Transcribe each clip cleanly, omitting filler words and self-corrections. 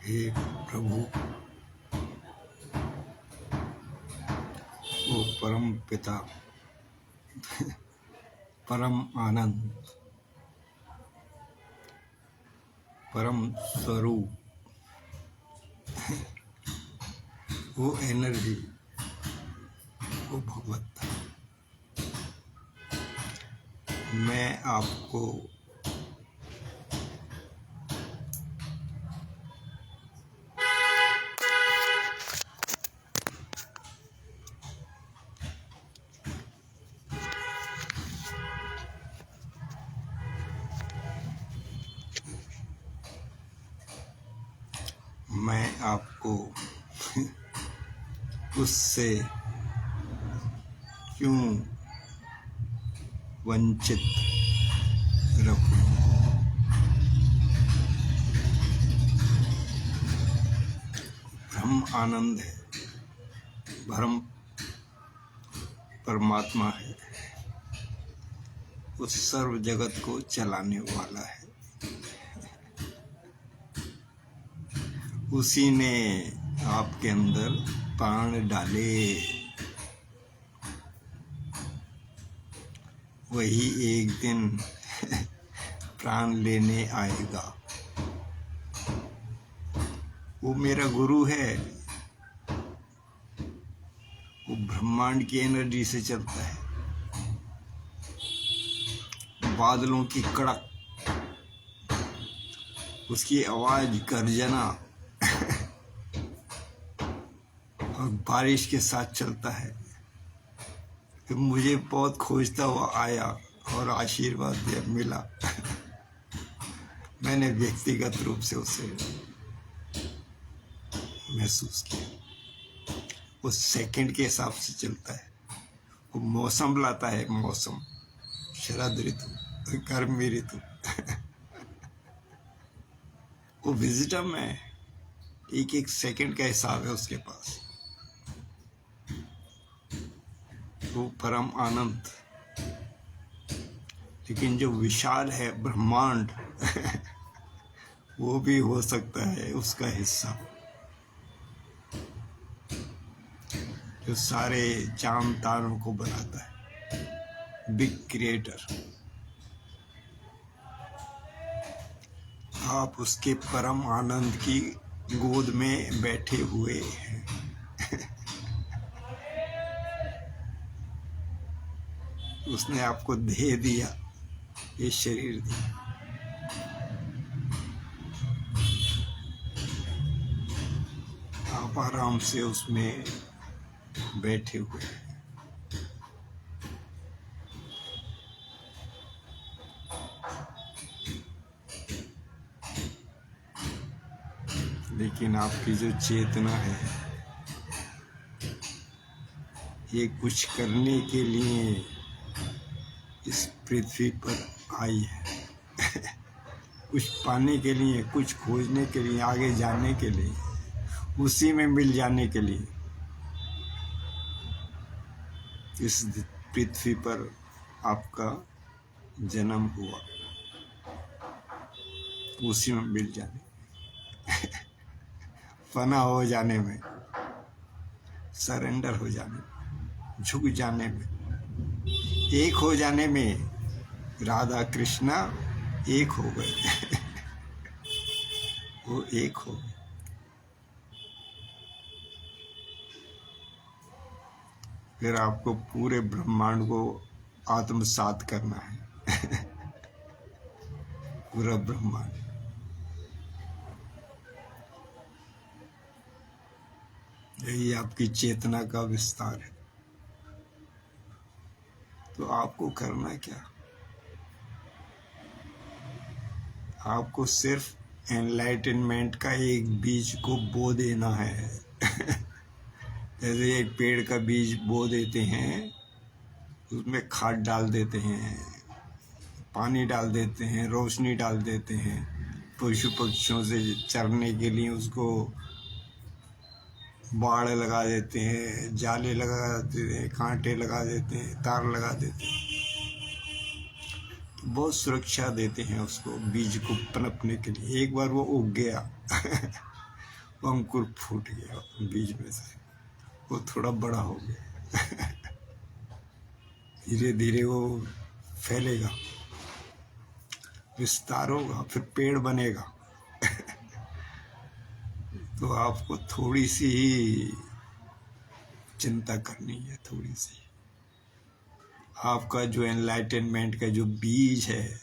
हे प्रभु, ओ परम पिता, परम आनंद, परम स्वरूप, वो एनर्जी, वो भगवत्ता, मैं आपको उससे क्यों वंचित रखूं। ब्रह्म आनंद है, ब्रह्म परमात्मा है, उस सर्व जगत को चलाने वाला है। उसी ने आपके अंदर प्राण डाले, वही एक दिन प्राण लेने आएगा। वो मेरा गुरु है, वो ब्रह्मांड की एनर्जी से चलता है। बादलों की कड़क, उसकी आवाज, गर्जना और बारिश के साथ चलता है। कि मुझे बहुत खोजता हुआ आया और आशीर्वाद दिया, मिला। मैंने व्यक्तिगत रूप से उसे महसूस किया। वो सेकंड के हिसाब से चलता है। वो मौसम लाता है, मौसम, शरद ऋतु, गर्मी ऋतु। वो विजडम है, एक एक सेकंड का हिसाब है उसके पास। वो परम आनंद, लेकिन जो विशाल है ब्रह्मांड वो भी हो सकता है उसका हिस्सा। जो सारे चांद तारों को बनाता है, बिग क्रिएटर। आप उसके परम आनंद की गोद में बैठे हुए हैं। उसने आपको दे दिया, ये शरीर दिया। आप आराम से उसमें बैठे हुए हैं। लेकिन आपकी जो चेतना है, ये कुछ करने के लिए इस पृथ्वी पर आई है। कुछ पाने के लिए, कुछ खोजने के लिए, आगे जाने के लिए, उसी में मिल जाने के लिए इस पृथ्वी पर आपका जन्म हुआ। उसी में मिल जाने, फना हो जाने में, सरेंडर हो जाने में, झुक जाने में, एक हो जाने में। राधा कृष्णा एक हो गए। वो एक हो गए। फिर आपको पूरे ब्रह्मांड को आत्मसात करना है। पूरा ब्रह्मांड। यही आपकी चेतना का विस्तार है। तो आपको करना क्या? आपको सिर्फ एनलाइटनमेंट का एक बीज को बो देना है। जैसे एक पेड़ का बीज बो देते हैं, उसमें खाद डाल देते हैं, पानी डाल देते हैं, रोशनी डाल देते हैं, पशु पक्षियों से चरने के लिए उसको बाड़ लगा देते हैं, जाले लगा देते हैं, कांटे लगा देते हैं, तार लगा देते हैं। बहुत सुरक्षा देते हैं उसको, बीज को पनपने के लिए। एक बार वो उग गया वो अंकुर फूट गया बीज में से, वो थोड़ा बड़ा हो गया। धीरे धीरे वो फैलेगा, विस्तार होगा, फिर पेड़ बनेगा। तो आपको थोड़ी सी ही चिंता करनी है, थोड़ी सी। आपका जो एनलाइटनमेंट का जो बीज है,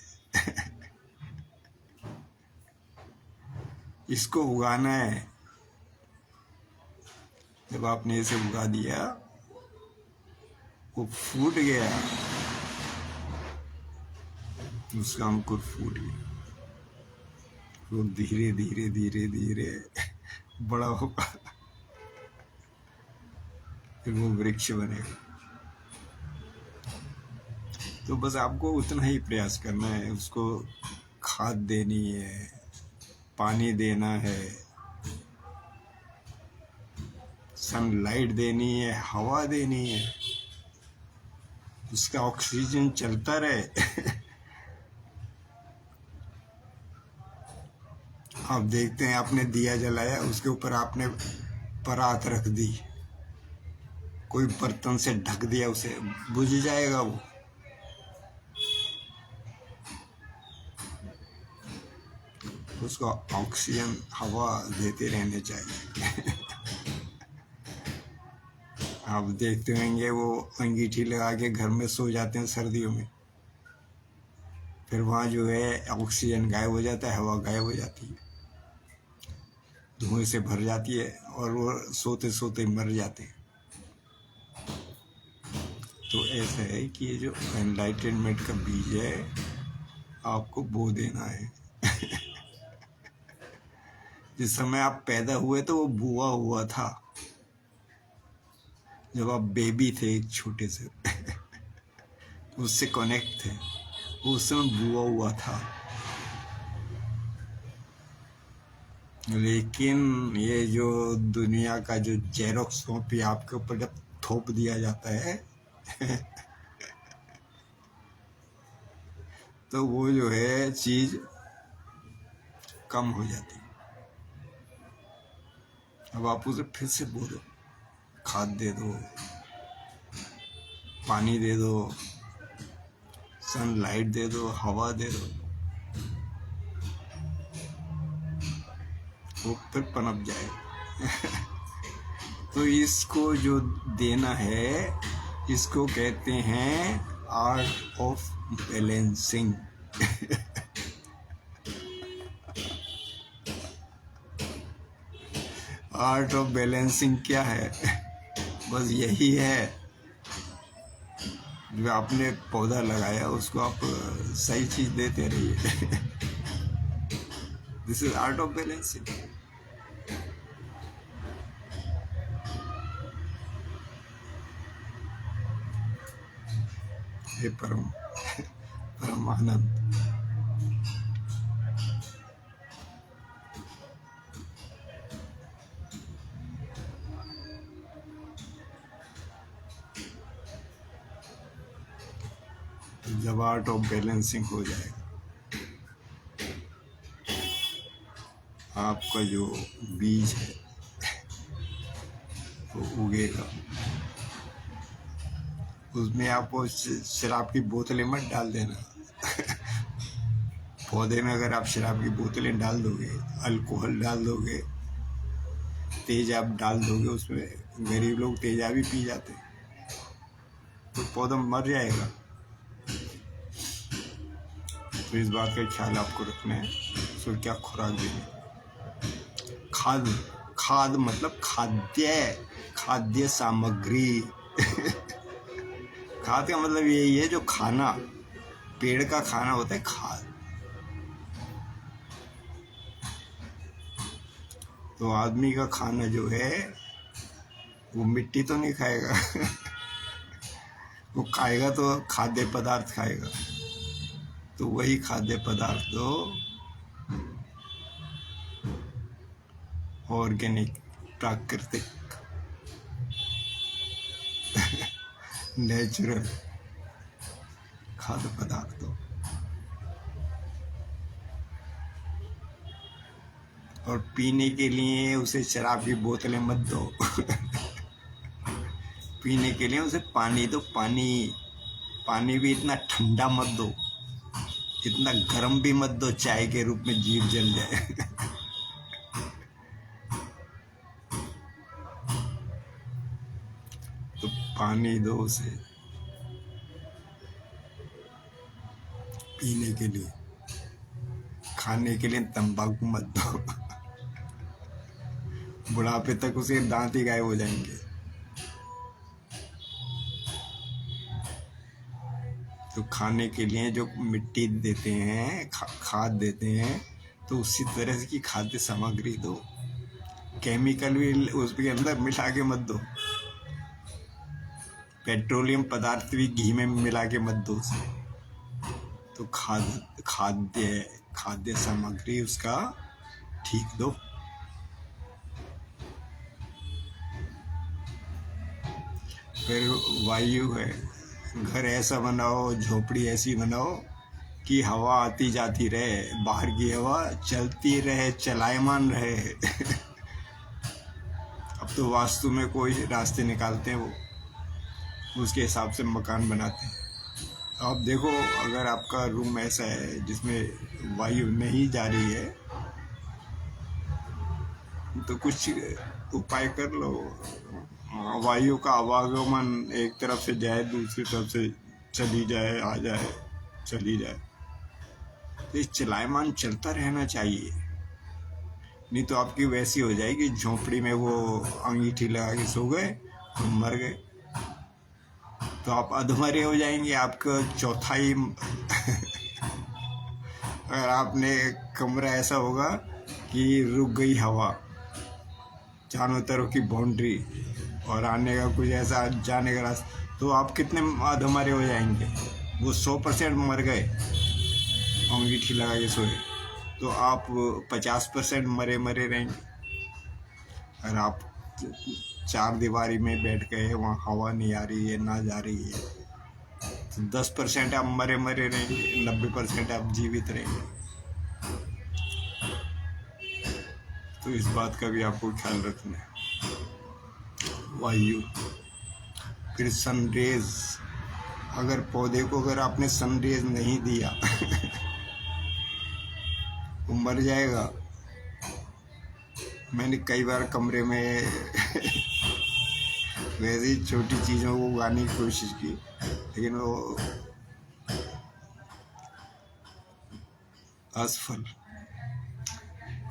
इसको उगाना है। जब आपने इसे उगा दिया, वो फूट गया, उसका अंकुर फूट गया, वो धीरे धीरे धीरे धीरे बड़ा होगा, फिर वो वृक्ष बनेगा। तो बस आपको उतना ही प्रयास करना है, उसको खाद देनी है, पानी देना है, सनलाइट देनी है, हवा देनी है, उसका ऑक्सीजन चलता रहे। आप देखते हैं, आपने दिया जलाया, उसके ऊपर आपने परात रख दी, कोई बर्तन से ढक दिया, उसे बुझ जाएगा वो। उसको ऑक्सीजन, हवा देते रहने चाहिए। आप देखते होंगे वो अंगीठी लगा के घर में सो जाते हैं सर्दियों में, फिर वहाँ जो है ऑक्सीजन गायब हो जाता है, हवा गायब हो जाती है, धुएं से भर जाती है, और वो सोते सोते मर जाते हैं। तो ऐसा है कि ये जो एनलाइटनमेंट का बीज है, आपको बो देना है। जिस समय आप पैदा हुए तो वो बुआ हुआ था, जब आप बेबी थे एक छोटे से, उससे कनेक्ट थे, उस समय बुआ हुआ था। लेकिन ये जो दुनिया का जो जेरोक्स कॉपी आपके ऊपर जब थोप दिया जाता है, तो वो जो है चीज कम हो जाती है। अब आप उसे फिर से बो दो, खाद दे दो, पानी दे दो, सनलाइट दे दो, हवा दे दो, वो फिर पनप जाएगा। तो इसको जो देना है, इसको कहते हैं art of balancing. Art of balancing क्या है? बस यही है, जो आपने पौधा लगाया उसको आप सही चीज देते रहिए। This is art of balancing. हे परमानंद। जब आर्ट ऑफ बैलेंसिंग हो जाएगा, आपका जो बीज है वो उगेगा। उसमें आप वो शराब की बोतलें मत डाल देना। पौधे में अगर आप शराब की बोतलें डाल दोगे, अल्कोहल डाल दोगे, तेजाब डाल दोगे, उसमें गरीब लोग तेजाब ही पी जाते हैं, तो पौधा मर जाएगा। तो इस बात का ख्याल आपको रखना है, उसको क्या खुराक देनी। खाद, खाद मतलब खाद्य, खाद्य सामग्री। खाद का मतलब यही है, जो खाना, पेड़ का खाना होता है खाद। तो आदमी का खाना जो है वो मिट्टी तो नहीं खाएगा। वो खाएगा तो खाद्य पदार्थ खाएगा। तो वही खाद्य पदार्थ दो, ऑर्गेनिक, प्राकृतिक, नेचुरल खाद्य पदार्थ दो। और पीने के लिए उसे शराब की बोतलें मत दो। पीने के लिए उसे पानी दो, पानी। पानी भी इतना ठंडा मत दो, इतना गर्म भी मत दो चाय के रूप में जीभ जल जाए। तो पानी दो उसे पीने के लिए। खाने के लिए तंबाकू मत दो। बुढ़ापे तक उसे दांत ही गायब हो जाएंगे। तो खाने के लिए जो मिट्टी देते हैं, खाद देते हैं, तो उसी तरह की खाद्य सामग्री दो। केमिकल भी उसके अंदर मिला के मत दो। पेट्रोलियम पदार्थ भी घी में मिला के मत दो उसे। तो खाद्य सामग्री उसका ठीक दो। फिर वायु है, घर ऐसा बनाओ, झोपड़ी ऐसी बनाओ कि हवा आती जाती रहे, बाहर की हवा चलती रहे, चलायमान रहे। अब तो वास्तु में कोई रास्ते निकालते हैं, वो उसके हिसाब से मकान बनाते हैं। आप देखो, अगर आपका रूम ऐसा है जिसमें वायु नहीं जा रही है, तो कुछ उपाय कर लो। वायु का आवागमन एक तरफ से जाए, दूसरी तरफ से चली जाए, आ जाए, चली जाए। तो इस चलायमान चलता रहना चाहिए, नहीं तो आपकी वैसी हो जाएगी, झोंपड़ी में वो अंगीठी लगा के सो गए और मर गए, तो आप अधमरे हो जाएंगे। आपका चौथाई अगर आपने कमरा ऐसा होगा कि रुक गई हवा, चारों तरफ की बाउंड्री, और आने का कुछ ऐसा जाने का रास्ता, तो आप कितने अधमरे हो जाएंगे। वो 100% मर गए, अंगीठी लगा के सोए, तो आप 50% मरे रहेंगे। अगर आप 4 दीवारी में बैठ गए, वहाँ हवा नहीं आ रही है, ना जा रही है, तो 10% आप मरे रहेंगे, 90% आप जीवित रहेंगे। तो इस बात का भी आपको ख्याल रखना है। वायु, फिर सनरेज। अगर पौधे को अगर आपने सनरेज नहीं दिया वो मर जाएगा। मैंने कई बार कमरे में वैसी छोटी चीज़ों को उगाने की कोशिश की, लेकिन वो असफल।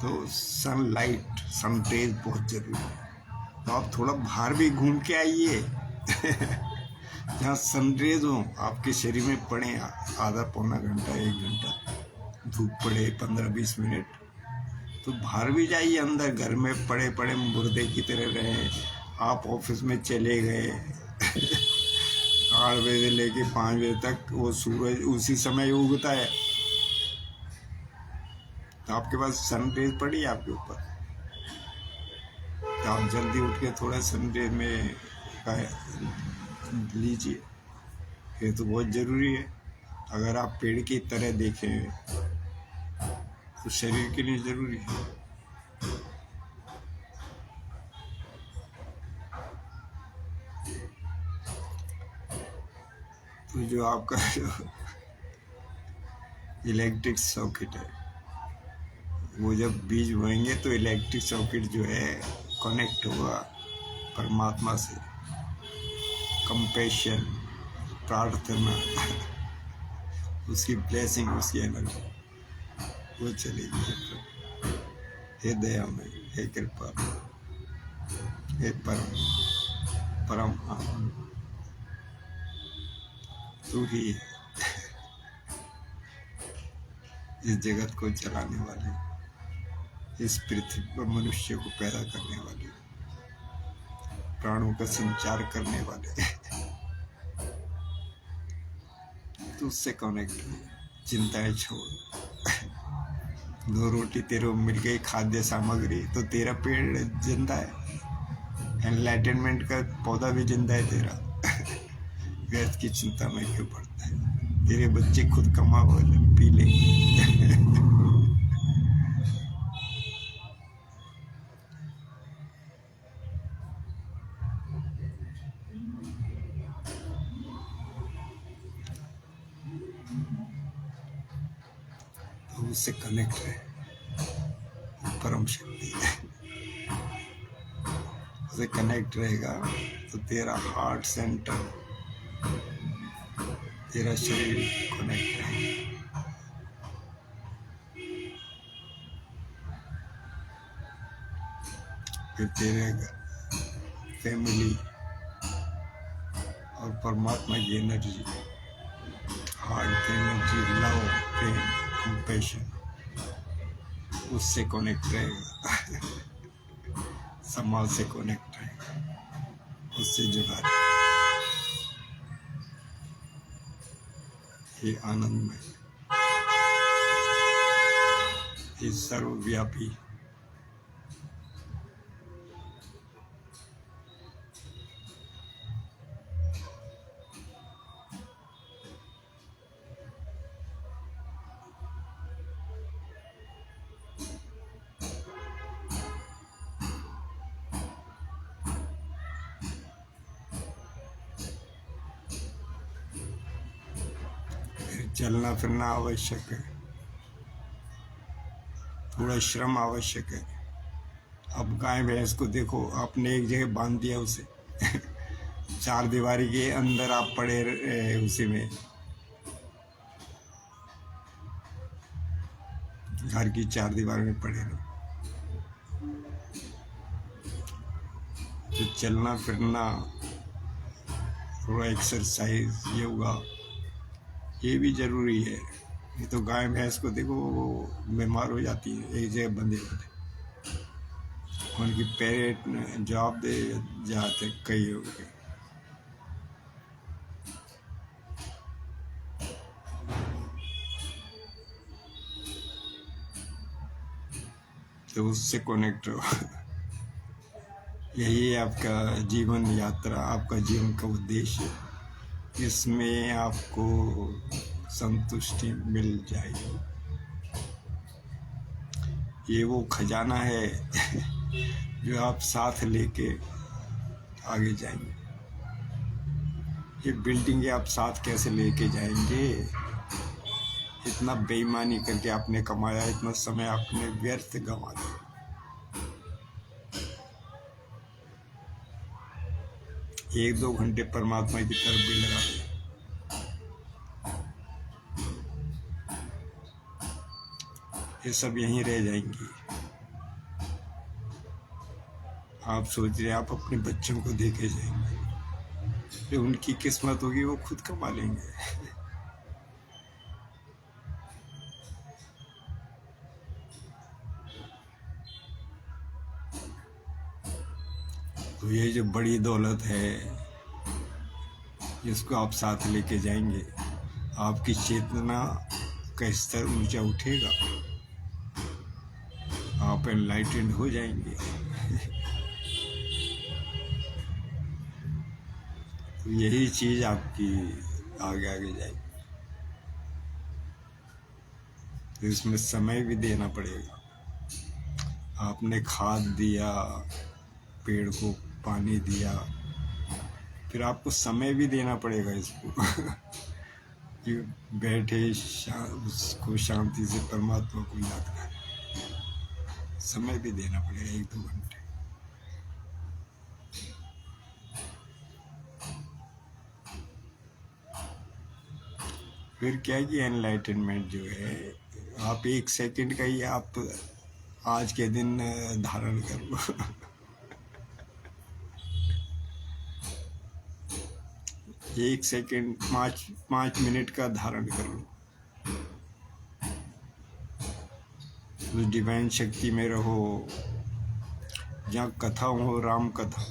तो सनलाइट, सनरेज बहुत जरूरी है। तो आप थोड़ा बाहर भी घूम के आइए जहाँ सनरेज हो, आपके शरीर में पड़े, आधा पौना घंटा, 1 घंटा धूप पड़े, 15-20 मिनट, तो बाहर भी जाइए। अंदर घर में पड़े मुर्दे की तरह रहे। आप ऑफिस में चले गए 8 बजे लेके 5 बजे तक, वो सूरज उसी समय उगता है, तो आपके पास सनरेज पड़ी आपके ऊपर, तो आप जल्दी उठ के थोड़ा सनरेज में लीजिए। ये तो बहुत ज़रूरी है। अगर आप पेड़ की तरह देखें तो शरीर के लिए ज़रूरी है। तो जो आपका इलेक्ट्रिक सॉकेट है, वो जब बीज बोएंगे तो इलेक्ट्रिक सॉकेट जो है कनेक्ट होगा परमात्मा से। कंपैशन, प्रार्थना, उसकी ब्लेसिंग, उसकी एनर्जी वो चलेगी। हे दयामय, हे कृपा, हे परम आनंद, तू ही है इस जगत को चलाने वाले, इस पृथ्वी पर मनुष्य को पैदा करने वाले, प्राणों का संचार करने वाले। तो उससे कनेक्ट, चिंताएं छोड़। 2 रोटी तेरे मिल गई, खाद्य सामग्री, तो तेरा पेड़ जिंदा है। एनलाइटनमेंट का पौधा भी जिंदा है तेरा। व्यर्थ की चिंता में क्यों पड़ता है? तेरे बच्चे खुद कमा पी लेंगे। उससे कनेक्ट रहे, परम शक्ति से कनेक्ट रहेगा तो तेरा हार्ट सेंटर, तेरा शरीर कनेक्ट रहेगा। फिर तेरे फैमिली और परमात्मा की एनर्जी, हार्ट की एनर्जी, लव, प्रेम, कंपैशन, उससे कनेक्ट रहेगा। समाज से कनेक्ट रहेगा, उससे जुड़ा रहेगा। ये आनंदमय, ये सर्वव्यापी, चलना फिरना आवश्यक है, थोड़ा श्रम आवश्यक है। अब गाय भैंस को देखो, आपने एक जगह बांध दिया उसे चार दीवारी के अंदर आप पड़े उसी में, घर की चार दीवार में पड़े रहो। तो चलना फिरना, थोड़ा एक्सरसाइज, योगा, ये भी जरूरी है। ये तो गाय भैंस को देखो, वो बीमार हो जाती है एक जगह बंधे होते, उनकी पेट जवाब दे जाते कई हो गए। तो उससे कनेक्ट रहो। यही आपका जीवन यात्रा, आपका जीवन का उद्देश्य, इसमें आपको संतुष्टि मिल जाएगी। ये वो खजाना है जो आप साथ लेके आगे जाएंगे। ये बिल्डिंग आप साथ कैसे लेके जाएंगे? इतना बेईमानी करके आपने कमाया, इतना समय आपने व्यर्थ गंवा दिया। एक दो घंटे परमात्मा की तरफ भी लगा दिया, ये सब यहीं रह जाएंगी। आप सोच रहे आप अपने बच्चों को देखे जाएंगे, जो उनकी किस्मत होगी वो खुद कमा लेंगे। तो ये जो बड़ी दौलत है, जिसको आप साथ लेके जाएंगे, आपकी चेतना का स्तर ऊंचा उठेगा, आप एनलाइटेंड हो जाएंगे। तो यही चीज आपकी आगे आगे जाएगी। तो इसमें समय भी देना पड़ेगा। आपने खाद दिया, पेड़ को पानी दिया, फिर आपको समय भी देना पड़ेगा इसको कि बैठे उसको शांति से परमात्मा को याद करें। समय भी देना पड़ेगा, एक दो घंटे। फिर क्या कि एनलाइटनमेंट जो है, आप एक सेकंड का ही आप आज के दिन धारण कर लो। एक सेकंड, पाँच मिनट का धारण कर लो। उस डिवाइन शक्ति में रहो, जहाँ कथा हो, राम कथा,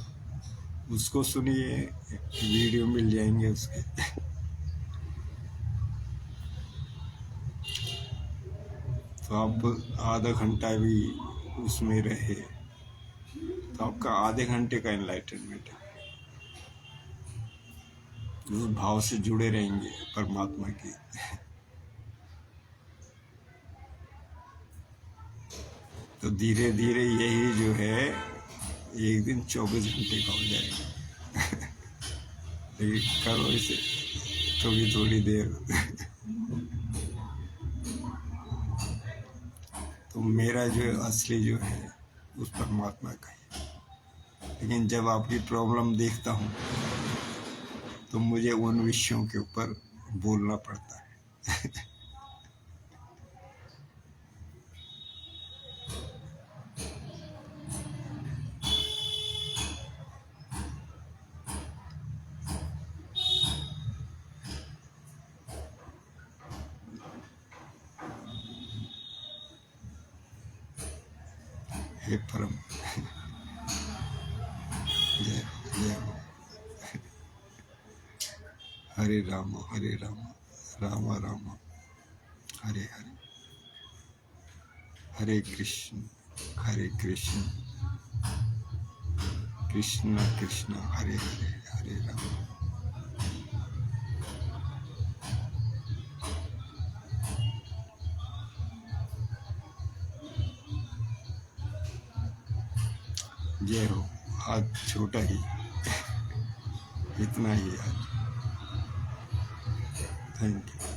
उसको सुनिए, वीडियो मिल जाएंगे उसके। तो आप आधा घंटा भी उसमें रहे तो आपका आधे घंटे का एनलाइटनमेंट है। उस भाव से जुड़े रहेंगे परमात्मा की। तो धीरे धीरे यही जो है एक दिन 24 घंटे का हो जाएगा। लेकिन करो इसे थोड़ी थोड़ी देर। मेरा जो असली जो है उस परमात्मा का ही। लेकिन जब आपकी प्रॉब्लम देखता हूँ तो मुझे उन विषयों के ऊपर बोलना पड़ता है। हे परम, जय जय हो। हरे राम राम राम हरे हरे, हरे कृष्ण कृष्ण कृष्ण हरे हरे, हरे राम। जय हो। आज छोटा ही इतना ही आज। Thank you.